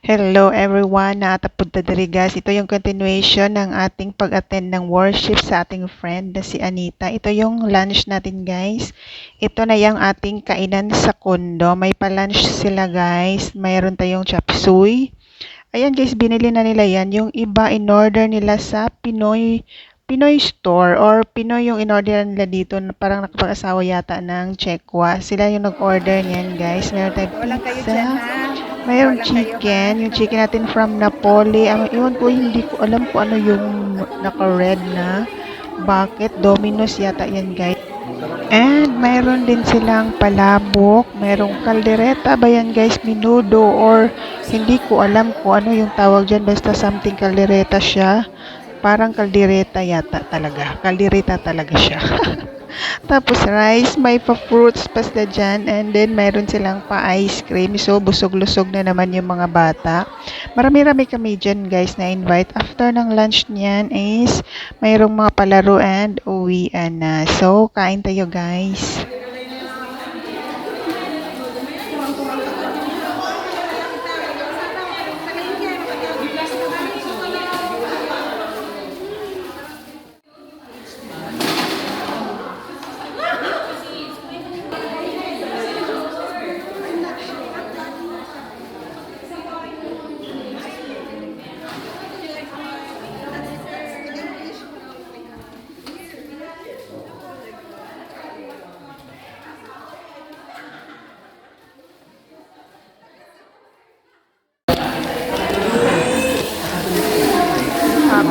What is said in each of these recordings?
Hello everyone, natapod ta diri guys. Ito yung continuation ng ating pag-attend ng worship sa ating friend na si Anita. Ito yung lunch natin guys. Ito na yung ating kainan sa kondo. May pa-lunch sila guys. Mayroon tayong chop suey. Ayan guys, binili na nila yan. Yung iba in-order nila sa Pinoy store or Pinoy yung in-order nila dito. Parang nakapag-asawa yata ng Chekwa. Sila yung nag-order niyan guys. Meron tayong pizza. Mayroong chicken. Yung chicken natin from Napoli. Iwan ko, hindi ko alam kung ano yung naka-red na. Bakit? Domino's yata yan guys. And mayroon din silang palabok. Mayroong kaldereta ba yan guys? Minudo or hindi ko alam kung ano yung tawag dyan. Basta something kaldereta siya. Parang kaldereta yata talaga. Kaldereta talaga siya. Tapos rice, may pa-fruits pasta dyan, and then mayroon silang pa-ice cream. So, busog-lusog na naman yung mga bata. Marami-rami kami dyan guys na invite. After ng lunch niyan is mayroong mga palaro and uwian na. So, kain tayo guys.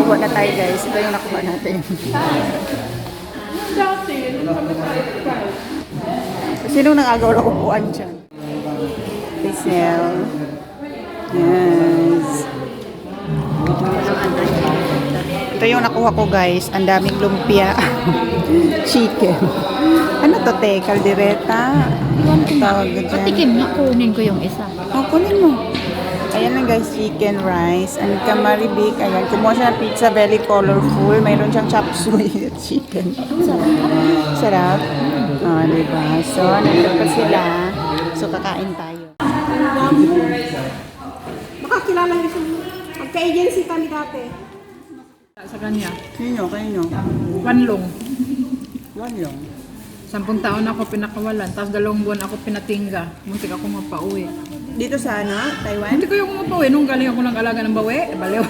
Kuha na tayo guys. Ito yung nakuha natin. Sino nang agaw na upuan dyan? Pisel. Yes. Ito yung nakuha ko guys. Ang daming lumpia. Chicken. Ano to te? Kaldereta? Tawag ka dyan. Patikim na, kunin ko yung isa. Oh, kunin mo. Ayan lang guys, chicken rice. And kamaribik, ayan. Kumuha siya ng pizza, very colorful. Mayroon siyang chop suey at chicken. Sarap. Oh, diba? So, nandito pa sila. So, kakain tayo. Makakilala niyo siya. Magka-agency kami dati. Sa kanya, Kanyo. panlong. One lang. 10 taon ako pinakawalan, tapos 2 buwan ako pinatingga. Muntik ako mapauwi. Dito sa ano? Taiwan? Muntik ko yung mapauwi. Nung galing ako ng alaga ng bawi, baliw.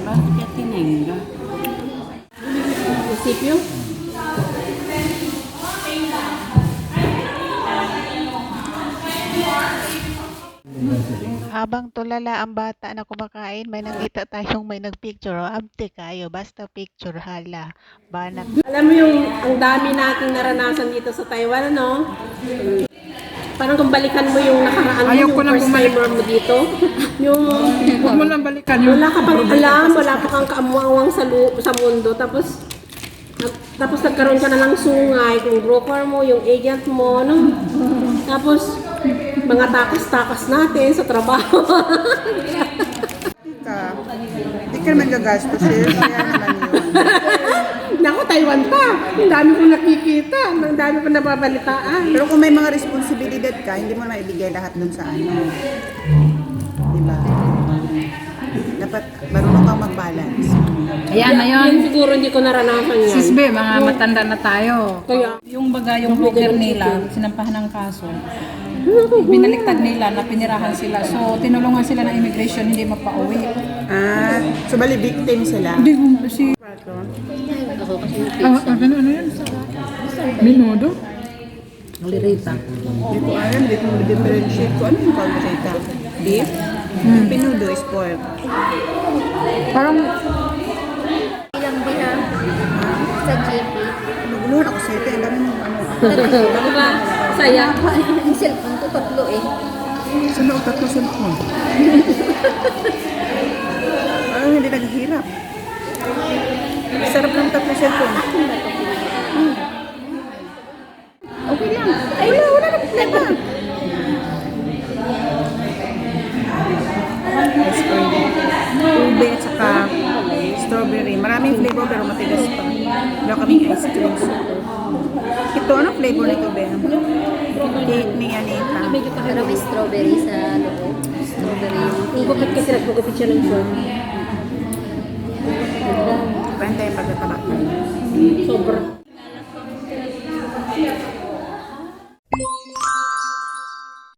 Bakit tinengga? Munisipyo? Habang tulala ang bata na kumakain, may nakita tayong may nagpicture. Abte kayo, basta picture hala. Banak. Alam mo yung ang dami nating naranasan dito sa Taiwan, ano? Parang kung balikan mo yung nakaraan mo, Ayaw ko yung nang first bumalik. timer mo dito. Yung Huwag mo lang balikan yung... wala ka pang alam, wala pa kang kaamuawang sa mundo. Tapos nagkaroon ka na ng sungay, yung broker mo, yung agent mo, no? Tapos, mga takas-takas natin sa trabaho. Hindi ka naman gagastos eh. Kaya naman yun. Naku, Taiwan pa. Ang dami kong nakikita. Ang dami kong nababalitaan. Pero kung may mga responsibilidad ka, hindi mo na maibigay lahat dun sa ano. Diba? Dapat marunong kang mag-balance. Ayan na yun. Yan siguro hindi ko naranasan yan. Sisbe, mga matanda na tayo. Kaya, Yung baga, yung broker nila, sinampahan ng kaso. Binaliktad nila na pinirahan sila. So, tinulungan sila ng immigration, hindi mapauwi. Ah, so bali victim sila. Hindi ko si... ano yan? Minudo? Lirita. Hindi ko alam, hindi ko differentiate ko. Ano yung kaldereta? Beef? Pinudo is pork. Parang... Ilang bilang sa GP. Naguluhan ako sa ito. Ang dami ng ano. diba? Saya. Ang cellphone ko tatlo eh. Sa loob tatlo cellphone. Parang hindi naghihirap. Sarap ng tatlo cellphone. Okay lang. Ay, wala na problema. Ice cream. Ube at saka strawberry. Maraming flavor pero matigas pa. Wala kaming ice cream. Ito, ano flavor? flavor nito, Ben? Cake ni Anita. Pero may strawberry sa loob. Strawberry. Ang gupit kasi nagpagupit siya ng short. Pwede tayo pagkataba. Sobra.